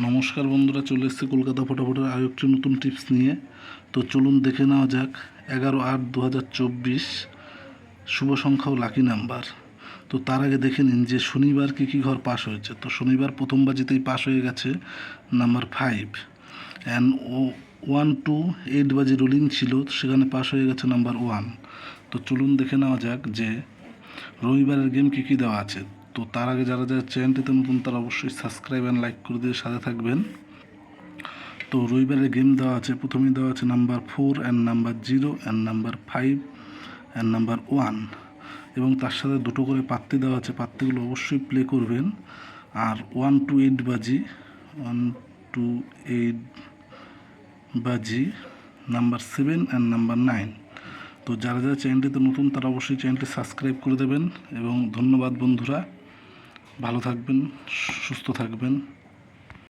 নমস্কার বন্ধুরা, চলে এসেছে কলকাতা ফটাফটের আরও একটি নতুন টিপস নিয়ে। তো চলুন দেখে নেওয়া যাক 11/8/2024 শুভ সংখ্যা ও লাকি নাম্বার। তো তার আগে দেখে নিন যে শনিবার কী কী ঘর পাস হয়েছে। তো শনিবার প্রথম বাজিতেই পাস হয়ে গেছে নাম্বার 5 অ্যান্ড 1 to 8 বাজি রোলিং ছিল, সেখানে পাস হয়ে গেছে নাম্বার 1। তো চলুন দেখে নেওয়া যাক যে রবিবারের গেম কী কী দেওয়া আছে। তো তার আগে যারা যারা চ্যানেলটিতে নতুন তারা অবশ্যই সাবস্ক্রাইব অ্যান্ড লাইক করে দিয়ে সাথে থাকবেন। তো রবিবারের গেম দেওয়া আছে, প্রথমেই দেওয়া আছে number 4 and number 0 and number 5 and number 1, এবং তার সাথে দুটো করে পাত্তি দেওয়া আছে। পাত্তিগুলো অবশ্যই প্লে করবেন। আর 1 to 8 বাজি 1 to 8 বাজি নাম্বার 7 অ্যান্ড নাম্বার 9। তো যারা যারা চ্যানেলটিতে নতুন তারা অবশ্যই চ্যানেলটি সাবস্ক্রাইব করে দেবেন। এবং ধন্যবাদ বন্ধুরা, ভালো থাকবেন, সুস্থ থাকবেন।